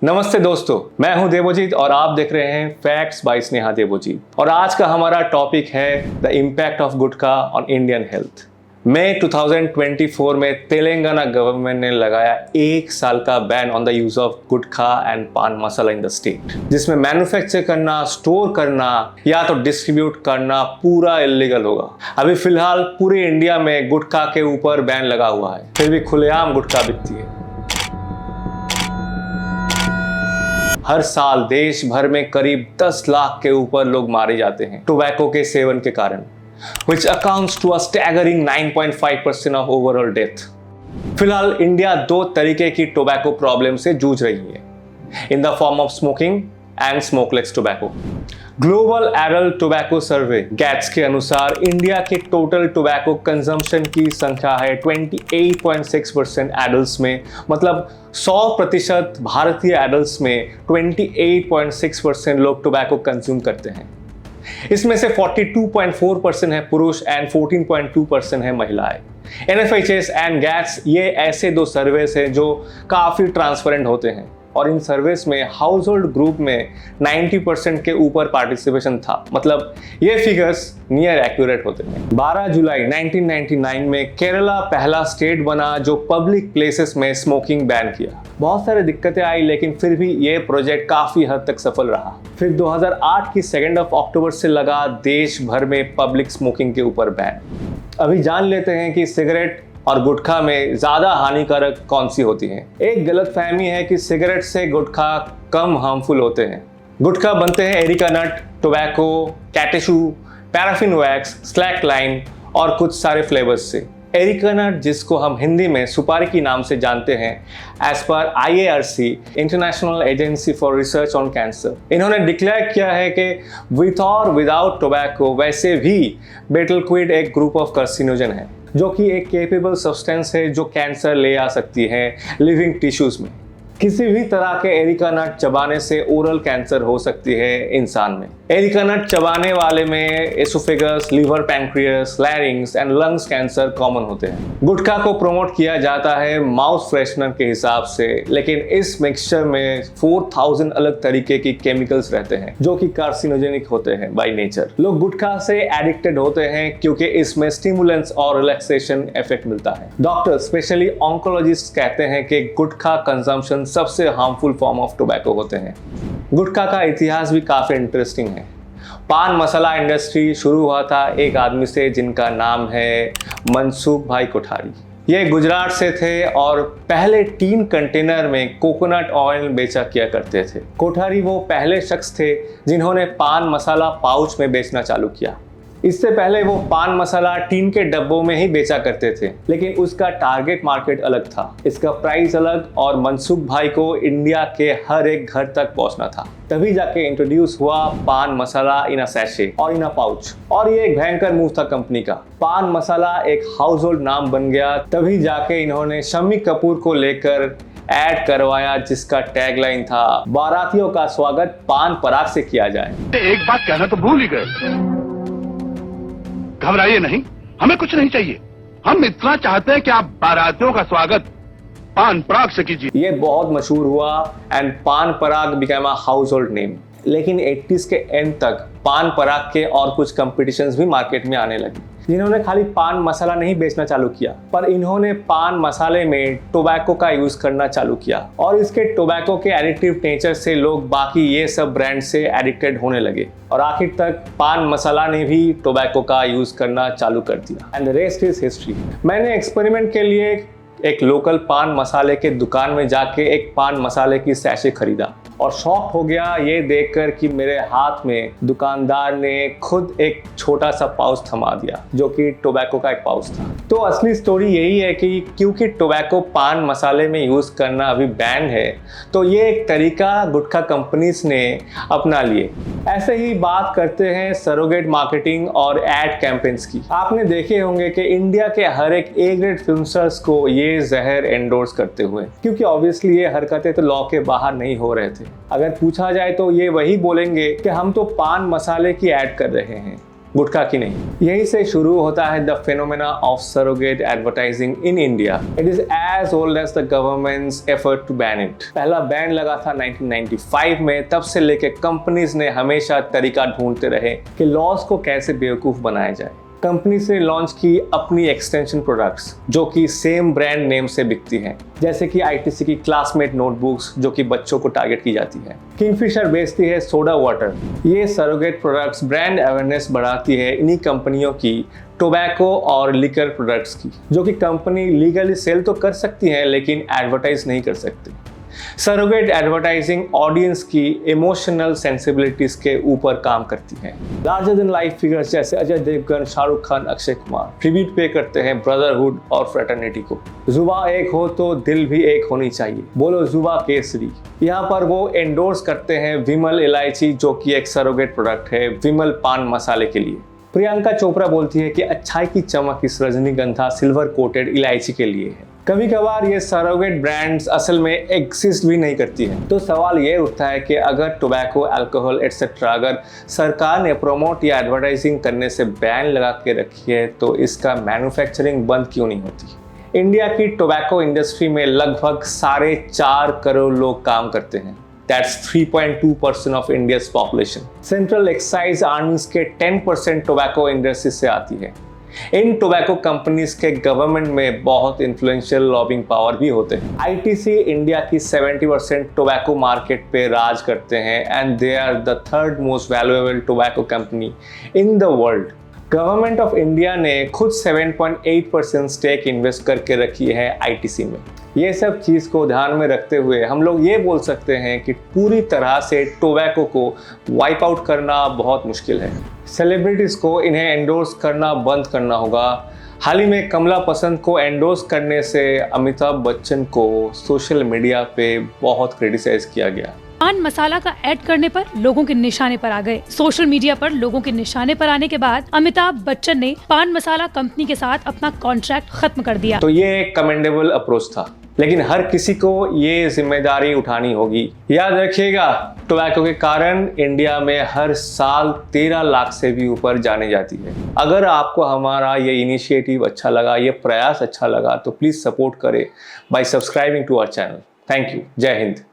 नमस्ते दोस्तों, मैं हूं देवोजीत और आप देख रहे हैं फैक्ट्स बाय स्नेहा देवोजीत। और आज का हमारा टॉपिक है the impact of gutkha on Indian health. मई 2024 में तेलंगाना गवर्नमेंट ने लगाया 1 साल का ban on the use of gutkha and paan masala in the state, जिसमें मैन्युफैक्चर करना, स्टोर करना या तो डिस्ट्रीब्यूट करना पूरा इलीगल होगा। अभी फिलहाल पूरे इंडिया में गुटखा के ऊपर बैन लगा हुआ है, फिर भी खुलेआम गुटखा बिकती है। हर साल देश भर में करीब 10 लाख के ऊपर लोग मारे जाते हैं टोबैको के सेवन के कारण, which accounts to a staggering 9.5% of overall death। फिलहाल इंडिया 2 तरीके की टोबैको प्रॉब्लम से जूझ रही है, in the form of smoking and smokeless tobacco. Global adult tobacco survey gets के अनुसार इंडिया के टोटल टोबैको कंजम्पशन की संख्या है 28.6% एडल्ट्स में, मतलब 100% भारतीय एडल्ट्स में 28.6% लोग टोबैको कंज्यूम करते हैं। इसमें से 42.4% है पुरुष एंड 14.2% है महिलाएं। NFHS एंड गैट्स ये ऐसे 2 सर्वेस हैं जो काफ़ी ट्रांसपेरेंट होते हैं, और इन सर्विस में हाउस होल्ड ग्रुप में 90% के ऊपर पार्टिसिपेशन था, मतलब ये फिगर्स नियर एक्यूरेट होते हैं। 12 जुलाई 1999 में केरला पहला स्टेट बना जो पब्लिक प्लेसेस में स्मोकिंग बैन किया। बहुत सारी दिक्कतें आई, लेकिन फिर भी ये प्रोजेक्ट काफ़ी हद तक सफल रहा। फिर 2008 की 2 अक्टूबर से लगा देश भर में पब्लिक स्मोकिंग के ऊपर बैन। अभी जान लेते हैं कि सिगरेट और गुटखा में ज़्यादा हानिकारक कौन सी होती हैं। एक गलतफहमी है कि सिगरेट से गुटखा कम हार्मफुल होते हैं। गुटखा बनते हैं areca nut, tobacco, catechu, paraffin wax, slack lime और कुछ सारे फ्लेवर्स से। एरिका नट, जिसको हम हिंदी में सुपारी के नाम से जानते हैं, एज पर IARC international agency for research on cancer, इन्होंने डिक्लेयर किया है कि विथ और विदाउट टोबैको वैसे भी बेटलक्विड एक ग्रुप ऑफ कार्सिनोजन है, जो कि एक केपेबल सब्सटेंस है जो कैंसर ले आ सकती है लिविंग टिश्यूज में। किसी भी तरह के एरिका नट चबाने से ओरल कैंसर हो सकती है इंसान में। एरिका नट चबाने वाले में oesophagus, liver, pancreas, लैरिंग्स and lungs cancer common होते हैं। गुटखा को प्रमोट किया जाता है माउथ फ्रेशनर के हिसाब से, लेकिन इस मिक्सचर में 4000 अलग तरीके की केमिकल्स रहते हैं जो कि कार्सिनोजेनिक होते हैं बाय नेचर। लोग गुटखा से एडिक्टेड होते हैं क्योंकि इसमें स्टिमुलेंट्स और रिलैक्सेशन इफेक्ट मिलता है। डॉक्टर, स्पेशली ऑन्कोलॉजिस्ट, कहते हैं कि गुटखा कंजम्पशन सबसे हार्मफुल फॉर्म ऑफ टोबैको होते हैं। गुटखा का इतिहास भी काफी इंटरेस्टिंग है। पान मसाला इंडस्ट्री शुरू हुआ था एक आदमी से जिनका नाम है मनसुख भाई कोठारी। ये गुजरात से थे और पहले 3 कंटेनर में कोकोनट ऑयल बेचा किया करते थे। कोठारी वो पहले शख्स थे जिन्होंने पान मसाला पाउच में बेचना चालू किया। इससे पहले वो पान मसाला टीन के डब्बों में ही बेचा करते थे, लेकिन उसका टारगेट मार्केट अलग था, इसका प्राइस अलग, और मनसुख भाई को इंडिया के हर एक घर तक पहुंचना था। तभी जाके इंट्रोड्यूस हुआ पान मसाला इन अ सैशे और इन अ पाउच, और ये एक भयंकर मूव था कंपनी का। पान मसाला एक हाउस होल्ड नाम बन गया। तभी जाके इन्होंने शम्मी कपूर को लेकर ऐड करवाया जिसका टैगलाइन था, बारातियों का स्वागत पान पराग से किया जाए। एक बात कहना तो भूल ही गए, घबराइए नहीं, हमें कुछ नहीं चाहिए। हम इतना चाहते हैं कि आप बारातियों का स्वागत पान पराग से कीजिए। ये बहुत मशहूर हुआ and Pan Parag became a household name. लेकिन 80s के एंड तक पान पराग के और कुछ कंपटीशंस भी मार्केट में आने लगी, जिन्होंने खाली पान मसाला नहीं बेचना चालू किया, पर इन्होंने पान मसाले में टोबैको का यूज करना चालू किया, और इसके टोबैको के एडिक्टिव नेचर से लोग बाकी ये सब ब्रांड से एडिक्टेड होने लगे, और आखिर तक पान मसाला ने भी टोबैको का यूज करना चालू कर दिया। And the rest is history. मैंने एक्सपेरिमेंट के लिए एक लोकल पान मसाले के दुकान में जाके एक पान मसाले की सैशे खरीदा, और शॉक हो गया ये देखकर कि मेरे हाथ में दुकानदार ने खुद एक छोटा सा पाउच थमा दिया जो कि टोबैको का एक पाउच था। तो असली स्टोरी यही है कि क्योंकि टोबैको पान मसाले में यूज करना अभी बैन है, तो ये एक तरीका गुटखा कंपनीज ने अपना लिए। ऐसे ही बात करते हैं सरोगेट मार्केटिंग और एड कैंपेन्स की। आपने देखे होंगे कि इंडिया के हर एक A ग्रेड फिल्म स्टार्स को ये जहर एंडोर्स करते हुए, क्योंकि ऑब्वियसली ये हरकतें तो लॉ के बाहर नहीं हो रहे थे। अगर पूछा जाए तो ये वही बोलेंगे कि हम तो पान मसाले की ऐड कर रहे हैं, गुटखा की नहीं। यहीं से शुरू होता है the phenomena of surrogate advertising in India. It is as old as the government's effort to ban it. पहला बैन लगा था 1995 में। तब से लेके कंपनीज ने हमेशा तरीका ढूंढते रहे कि लॉज को कैसे बेवकूफ बनाया जाए। कंपनीज ने लॉन्च की अपनी एक्सटेंशन प्रोडक्ट्स जो कि सेम ब्रांड नेम से बिकती हैं, जैसे कि आईटीसी की क्लासमेट नोटबुक्स जो कि बच्चों को टारगेट की जाती है। किंगफिशर बेचती है सोडा वाटर। ये सरोगेट प्रोडक्ट्स ब्रांड अवेयरनेस बढ़ाती है इन्हीं कंपनियों की टोबैको और लिकर प्रोडक्ट्स की, जो कि कंपनी लीगली सेल तो कर सकती है लेकिन एडवर्टाइज नहीं कर सकती। सरोगेट एडवर्टाइजिंग ऑडियंस की इमोशनल सेंसिबिलिटीज के ऊपर काम करती है। लार्जर देन लाइफ फिगर्स जैसे अजय देवगन, शाहरुख खान, अक्षय कुमार ट्रिब्यूट पे करते हैं ब्रदरहुड और फ्रेटर्निटी को। जुबान एक हो तो दिल भी एक होनी चाहिए, बोलो जुबा केसरी। यहाँ पर वो एंडोर्स करते हैं विमल इलायची जो कि एक सरोगेट प्रोडक्ट है विमल पान मसाले के लिए। प्रियंका चोपड़ा बोलती है कि अच्छाई की चमक इस रजनीगंधा सिल्वर कोटेड इलायची के लिए है। कभी कभार ये सरोगेट ब्रांड्स असल में एग्जिस्ट भी नहीं करती है। तो सवाल ये उठता है कि अगर टोबैको, अल्कोहल एटसेट्रा अगर सरकार ने प्रमोट या एडवर्टाइजिंग करने से बैन लगा के रखी है तो इसका मैन्युफैक्चरिंग बंद क्यों नहीं होती। इंडिया की टोबैको इंडस्ट्री में लगभग 4.5 करोड़ लोग काम करते हैं। That's 3.2% of India's population. Central excise earnings के 10% टोबैको इंडस्ट्री से आती है। इन टोबैको कंपनीज के गवर्नमेंट में बहुत इन्फ्लुएंशियल लॉबिंग पावर भी होते हैं। आईटीसी इंडिया की 70% टोबैको मार्केट पे राज करते हैं and they are the third most valuable tobacco company in the world. Government of India ने खुद 7.8% स्टेक इन्वेस्ट करके रखी है आईटीसी में। ये सब चीज़ को ध्यान में रखते हुए हम लोग ये बोल सकते हैं कि पूरी तरह से टोबैको को वाइप आउट करना बहुत मुश्किल है। सेलिब्रिटीज़ को इन्हें एंडोर्स करना बंद करना होगा। हाल ही में कमला पसंद को एंडोर्स करने से अमिताभ बच्चन को सोशल मीडिया पे बहुत क्रिटिसाइज किया गया। पान मसाला का ऐड करने पर लोगों के निशाने पर आ गए। सोशल मीडिया पर लोगों के निशाने पर आने के बाद अमिताभ बच्चन ने पान मसाला कंपनी के साथ अपना कॉन्ट्रैक्ट खत्म कर दिया। तो ये एक कमेंडेबल अप्रोच था, लेकिन हर किसी को ये जिम्मेदारी उठानी होगी। याद रखिएगा, टोबैको के कारण इंडिया में हर साल 13 लाख से भी ऊपर जाने जाती है। अगर आपको हमारा ये इनिशिएटिव अच्छा लगा, ये प्रयास अच्छा लगा तो प्लीज सपोर्ट करें by subscribing to our channel. Thank you. जय हिंद।